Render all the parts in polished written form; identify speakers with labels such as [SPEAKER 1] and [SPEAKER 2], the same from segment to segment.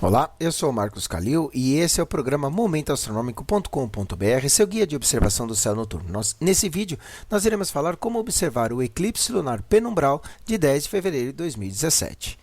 [SPEAKER 1] Olá, eu sou o Marcos Calil e esse é o programa momentoastronômico.com.br, seu guia de observação do céu noturno. Nesse vídeo, nós iremos falar como observar o eclipse lunar penumbral de 10 de fevereiro de 2017.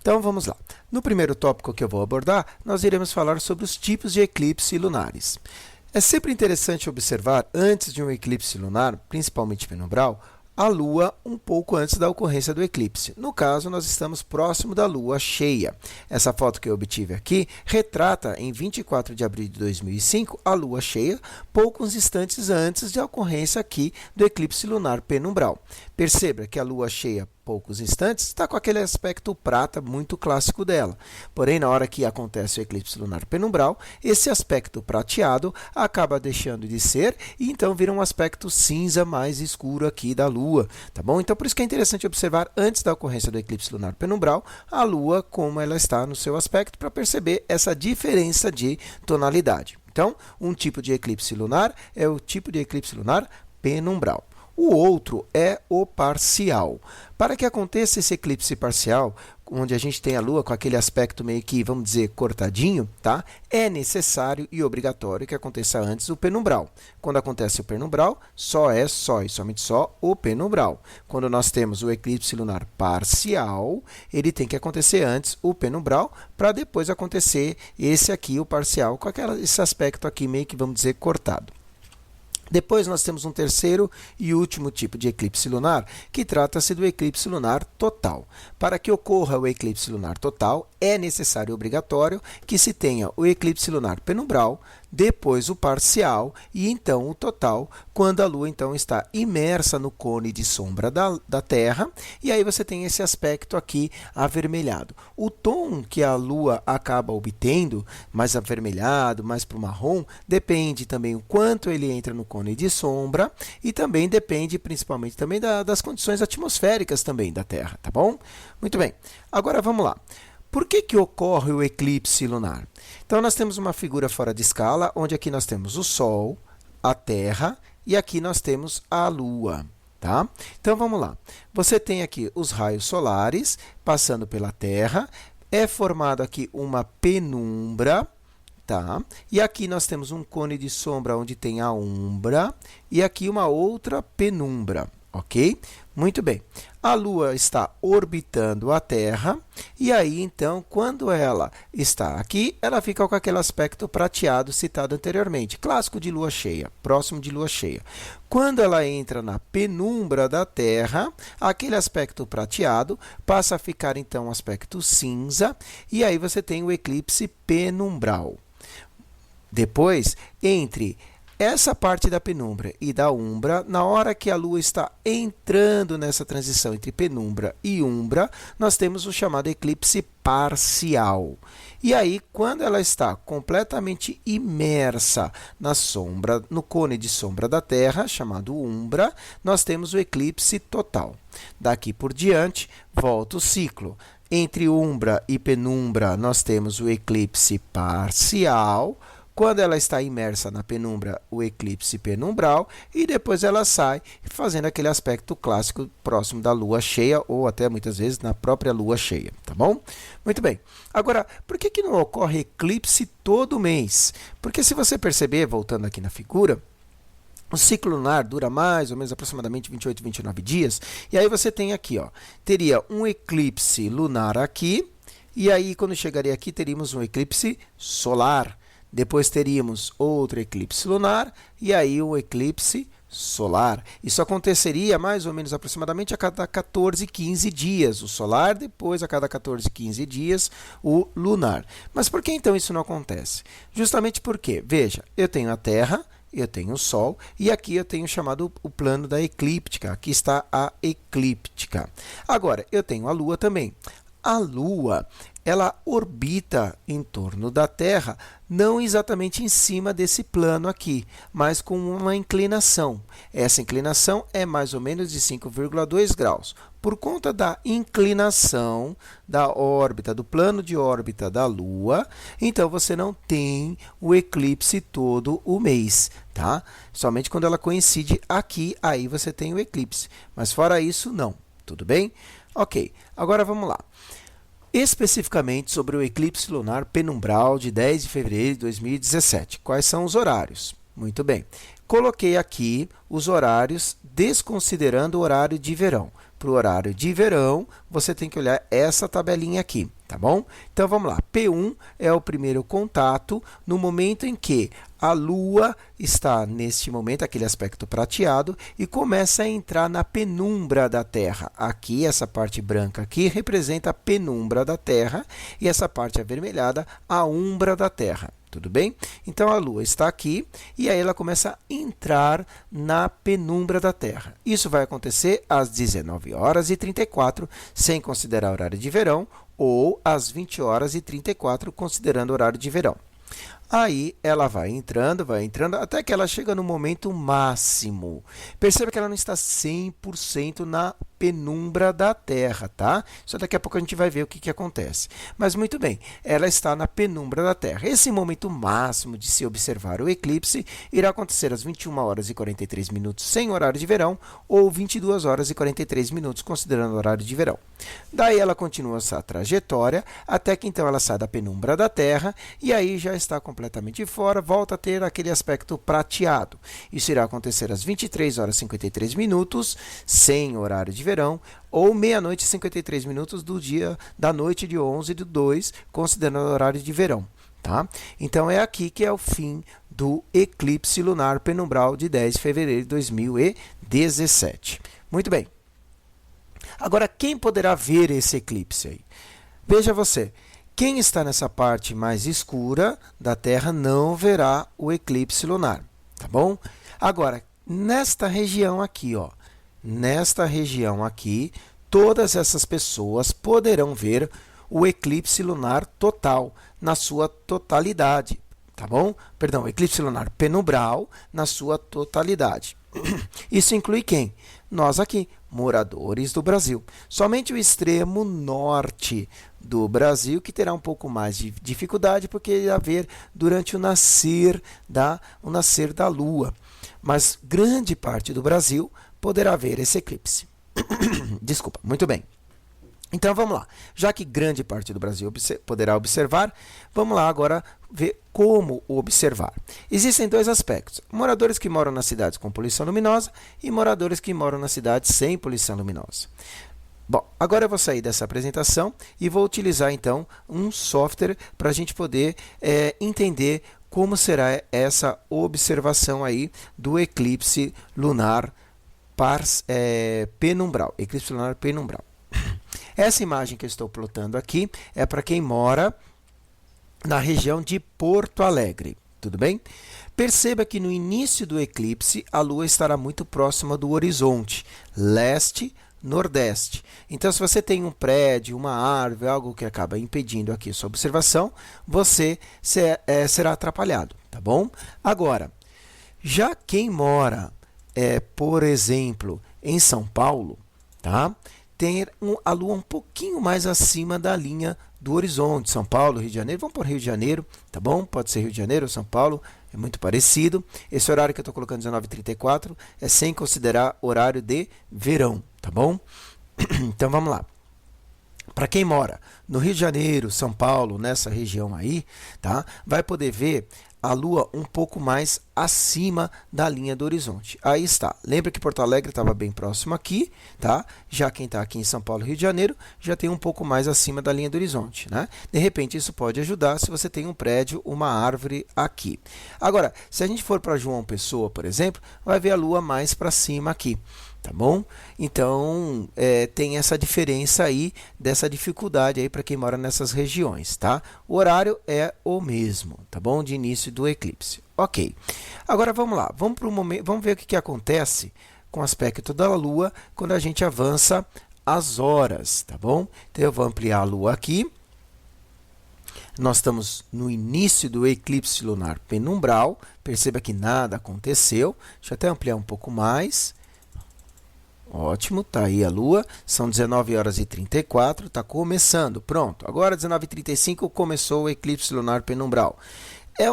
[SPEAKER 1] Então, vamos lá. No primeiro tópico que eu vou abordar, nós iremos falar sobre os tipos de eclipse lunares. É sempre interessante observar, antes de um eclipse lunar, principalmente penumbral, a Lua um pouco antes da ocorrência do eclipse. No caso, nós estamos próximo da Lua cheia. Essa foto que eu obtive aqui retrata, em 24 de abril de 2005, a Lua cheia, poucos instantes antes da ocorrência aqui do eclipse lunar penumbral. Perceba que a Lua cheia, poucos instantes, está com aquele aspecto prata muito clássico dela. Porém, na hora que acontece o eclipse lunar penumbral, esse aspecto prateado acaba deixando de ser e então vira um aspecto cinza mais escuro aqui da Lua, tá bom? Então, por isso que é interessante observar, antes da ocorrência do eclipse lunar penumbral, a Lua como ela está no seu aspecto para perceber essa diferença de tonalidade. Então, um tipo de eclipse lunar é o tipo de eclipse lunar penumbral. O outro é o parcial. Para que aconteça esse eclipse parcial, onde a gente tem a Lua com aquele aspecto meio que, vamos dizer, cortadinho, tá? É necessário e obrigatório que aconteça antes o penumbral. Quando acontece o penumbral, só e somente só o penumbral. Quando nós temos o eclipse lunar parcial, ele tem que acontecer antes o penumbral, para depois acontecer esse aqui, o parcial, com esse aspecto aqui meio que, vamos dizer, cortado. Depois, nós temos um terceiro e último tipo de eclipse lunar, que trata-se do eclipse lunar total. Para que ocorra o eclipse lunar total, é necessário e obrigatório que se tenha o eclipse lunar penumbral, depois o parcial e então o total, quando a Lua então está imersa no cone de sombra da Terra, e aí você tem esse aspecto aqui avermelhado. O tom que a Lua acaba obtendo, mais avermelhado, mais para o marrom, depende também o quanto ele entra no cone de sombra e também depende principalmente também das condições atmosféricas também da Terra, tá bom? Muito bem, agora vamos lá. Por que ocorre o eclipse lunar? Então, nós temos uma figura fora de escala, onde aqui nós temos o Sol, a Terra e aqui nós temos a Lua. Tá? Então, vamos lá. Você tem aqui os raios solares passando pela Terra, é formado aqui uma penumbra, tá? E aqui nós temos um cone de sombra onde tem a umbra e aqui uma outra penumbra. Ok? Muito bem. A Lua está orbitando a Terra e aí, então, quando ela está aqui, ela fica com aquele aspecto prateado citado anteriormente, clássico de Lua cheia, próximo de Lua cheia. Quando ela entra na penumbra da Terra, aquele aspecto prateado passa a ficar, então, um aspecto cinza e aí você tem o eclipse penumbral. Depois, entre essa parte da penumbra e da umbra, na hora que a Lua está entrando nessa transição entre penumbra e umbra, nós temos o chamado eclipse parcial. E aí, quando ela está completamente imersa na sombra, no cone de sombra da Terra, chamado umbra, nós temos o eclipse total. Daqui por diante, volta o ciclo. Entre umbra e penumbra, nós temos o eclipse parcial. Quando ela está imersa na penumbra, o eclipse penumbral, e depois ela sai fazendo aquele aspecto clássico próximo da Lua cheia, ou até muitas vezes na própria Lua cheia, tá bom? Muito bem. Agora, por que não ocorre eclipse todo mês? Porque se você perceber, voltando aqui na figura, o ciclo lunar dura mais ou menos aproximadamente 28, 29 dias, e aí você tem aqui, ó, teria um eclipse lunar aqui, e aí quando chegaria aqui teríamos um eclipse solar. Depois teríamos outro eclipse lunar e aí o eclipse solar. Isso aconteceria mais ou menos aproximadamente a cada 14, 15 dias o solar, depois a cada 14, 15 dias o lunar. Mas por que então isso não acontece? Justamente porque, veja, eu tenho a Terra, eu tenho o Sol e aqui eu tenho chamado o plano da eclíptica. Aqui está a eclíptica. Agora, eu tenho a Lua também. A Lua, ela orbita em torno da Terra, não exatamente em cima desse plano aqui, mas com uma inclinação. Essa inclinação é mais ou menos de 5,2 graus. Por conta da inclinação da órbita, do plano de órbita da Lua, então você não tem o eclipse todo o mês, tá? Somente quando ela coincide aqui, aí você tem o eclipse. Mas fora isso, não. Tudo bem? Ok, agora vamos lá. especificamente sobre o eclipse lunar penumbral de 10 de fevereiro de 2017. Quais são os horários? Muito bem. Coloquei aqui os horários desconsiderando o horário de verão. Para o horário de verão, você tem que olhar essa tabelinha aqui, tá bom? Então, vamos lá. P1 é o primeiro contato no momento em que a Lua está, neste momento, aquele aspecto prateado, e começa a entrar na penumbra da Terra. Aqui, essa parte branca aqui, representa a penumbra da Terra, e essa parte avermelhada, a umbra da Terra. Tudo bem? Então, a Lua está aqui e aí ela começa a entrar na penumbra da Terra. Isso vai acontecer às 19h34, sem considerar o horário de verão, ou às 20h34, considerando o horário de verão. Aí ela vai entrando, até que ela chega no momento máximo. Perceba que ela não está 100% na penumbra da Terra, tá? Só daqui a pouco a gente vai ver o que acontece. Mas muito bem, ela está na penumbra da Terra. Esse momento máximo de se observar o eclipse irá acontecer às 21h43 sem horário de verão ou 22h43 considerando o horário de verão. Daí ela continua essa trajetória até que então ela sai da penumbra da Terra e aí já está completamente fora, volta a ter aquele aspecto prateado. Isso irá acontecer às 23h53 sem horário de verão, ou meia-noite e 53 minutos do dia da noite de 11/2, considerando o horário de verão. Tá? Então, é aqui que é o fim do eclipse lunar penumbral de 10 de fevereiro de 2017. Muito bem. Agora, quem poderá ver esse eclipse aí? Veja você, quem está nessa parte mais escura da Terra não verá o eclipse lunar, tá bom? Agora, nesta região aqui, ó, nesta região aqui, todas essas pessoas poderão ver o eclipse lunar total, na sua totalidade, tá bom? Perdão, eclipse lunar penumbral na sua totalidade. Isso inclui quem? Nós aqui, moradores do Brasil. Somente o extremo norte do Brasil que terá um pouco mais de dificuldade, porque irá ver durante o nascer da Lua. Mas grande parte do Brasil poderá ver esse eclipse. Desculpa, muito bem. Então, vamos lá. Já que grande parte do Brasil poderá observar, vamos lá agora ver como observar. Existem dois aspectos. Moradores que moram nas cidades com poluição luminosa e moradores que moram nas cidades sem poluição luminosa. Bom, agora eu vou sair dessa apresentação e vou utilizar, então, um software para a gente poder entender como será essa observação aí do eclipse lunar penumbral. Eclipse lunar penumbral. Essa imagem que eu estou plotando aqui é para quem mora na região de Porto Alegre, tudo bem? Perceba que no início do eclipse a Lua estará muito próxima do horizonte, leste-nordeste. Então, se você tem um prédio, uma árvore, algo que acaba impedindo aqui a sua observação, você será atrapalhado, tá bom? Agora, já quem mora, por exemplo, em São Paulo, tá? Tem a Lua um pouquinho mais acima da linha do horizonte. São Paulo, Rio de Janeiro. Vamos por Rio de Janeiro, tá bom? Pode ser Rio de Janeiro ou São Paulo, é muito parecido. Esse horário que eu estou colocando, 19h34, é sem considerar horário de verão, tá bom? Então, vamos lá. Para quem mora no Rio de Janeiro, São Paulo, nessa região aí, tá? Vai poder ver a Lua um pouco mais acima da linha do horizonte. Aí está. Lembra que Porto Alegre estava bem próximo aqui, tá? Já quem está aqui em São Paulo, Rio de Janeiro, já tem um pouco mais acima da linha do horizonte, né? De repente, isso pode ajudar se você tem um prédio, uma árvore aqui. Agora, se a gente for para João Pessoa, por exemplo, vai ver a Lua mais para cima aqui. Tá bom? Então, tem essa diferença aí, dessa dificuldade aí para quem mora nessas regiões, tá? O horário é o mesmo, tá bom? De início do eclipse. Ok. Agora, vamos lá. Vamos ver o que acontece com o aspecto da Lua quando a gente avança as horas, tá bom? Então, eu vou ampliar a Lua aqui. Nós estamos no início do eclipse lunar penumbral. Perceba que nada aconteceu. Deixa eu até ampliar um pouco mais. Ótimo, tá aí a Lua, são 19h34, tá começando, pronto. Agora 19h35 começou o eclipse lunar penumbral. É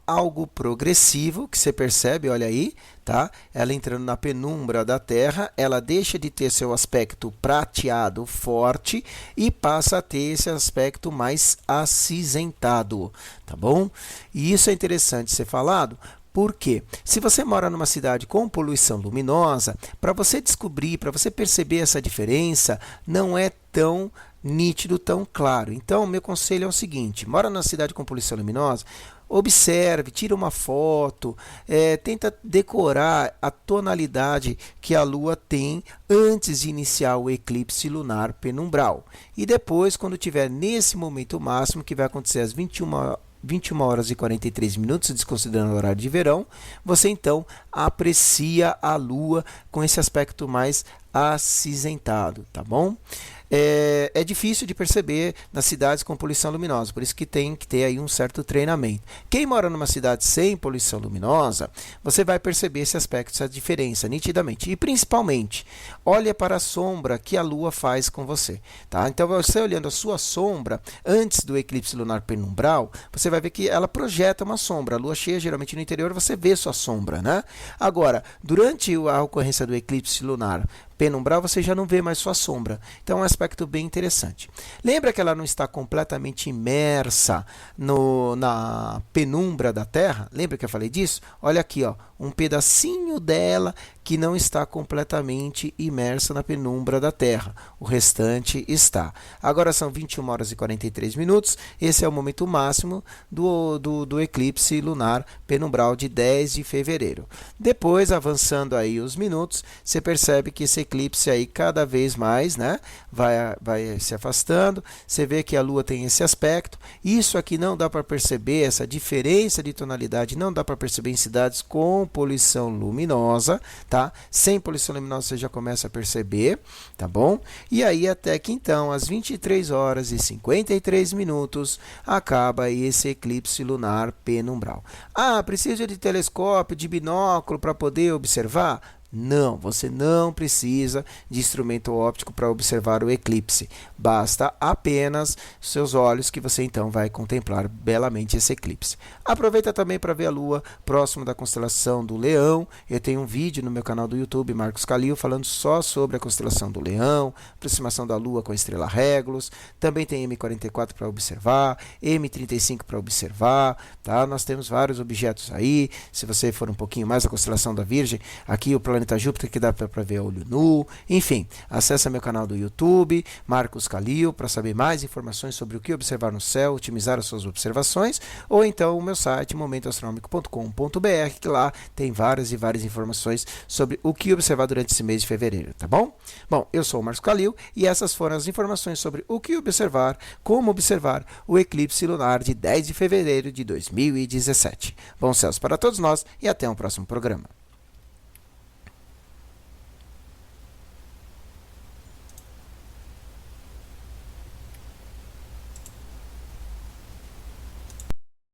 [SPEAKER 1] algo progressivo que você percebe, olha aí, tá? Ela entrando na penumbra da Terra, ela deixa de ter seu aspecto prateado forte e passa a ter esse aspecto mais acinzentado, tá bom? E isso é interessante ser falado. Por quê? Se você mora numa cidade com poluição luminosa, para você descobrir, para você perceber essa diferença, não é tão nítido, tão claro. Então, meu conselho é o seguinte: mora numa cidade com poluição luminosa, observe, tira uma foto, tenta decorar a tonalidade que a Lua tem antes de iniciar o eclipse lunar penumbral. E depois, quando tiver nesse momento máximo, que vai acontecer às 21 horas e 43 minutos, desconsiderando o horário de verão, você então aprecia a Lua com esse aspecto mais acinzentado, tá bom? É difícil de perceber nas cidades com poluição luminosa, por isso que tem que ter aí um certo treinamento. Quem mora numa cidade sem poluição luminosa, você vai perceber esse aspecto, essa diferença nitidamente. E principalmente, olha para a sombra que a Lua faz com você, tá? Então, você olhando a sua sombra antes do eclipse lunar penumbral, você vai ver que ela projeta uma sombra. A Lua cheia, geralmente no interior, você vê sua sombra, né? Agora, durante a ocorrência do eclipse lunar penumbral, você já não vê mais sua sombra. Então, é um aspecto bem interessante. Lembra que ela não está completamente imersa na penumbra da Terra? Lembra que eu falei disso? Olha aqui, ó, um pedacinho dela que não está completamente imersa na penumbra da Terra. O restante está. Agora são 21 horas e 43 minutos. Esse é o momento máximo do eclipse lunar penumbral de 10 de fevereiro. Depois, avançando aí os minutos, você percebe que esse eclipse aí cada vez mais, né, vai se afastando. Você vê que a Lua tem esse aspecto. Isso aqui não dá para perceber, essa diferença de tonalidade não dá para perceber em cidades com poluição luminosa, tá? Sem poluição luminosa você já começa a perceber, tá bom? E aí até que então, às 23 horas e 53 minutos, acaba esse eclipse lunar penumbral. Ah, precisa de telescópio, de binóculo para poder observar? Não, você não precisa de instrumento óptico para observar o eclipse. Basta apenas seus olhos que você então vai contemplar belamente esse eclipse. Aproveita também para ver a Lua próximo da constelação do Leão. Eu tenho um vídeo no meu canal do YouTube, Marcos Calil, falando só sobre a constelação do Leão, aproximação da Lua com a estrela Régulos. Também tem M44 para observar, M35 para observar, tá? Nós temos vários objetos aí. Se você for um pouquinho mais a constelação da Virgem, aqui o planeta Júpiter, que dá para ver a olho nu. Enfim, acessa meu canal do YouTube, Marcos Calil, para saber mais informações sobre o que observar no céu, otimizar as suas observações, ou então o meu site, momentoastronomico.com.br, que lá tem várias informações sobre o que observar durante esse mês de fevereiro, tá bom? Bom, eu sou o Marcos Calil e essas foram as informações sobre o que observar, como observar o eclipse lunar de 10 de fevereiro de 2017. Bons céus para todos nós e até um próximo programa.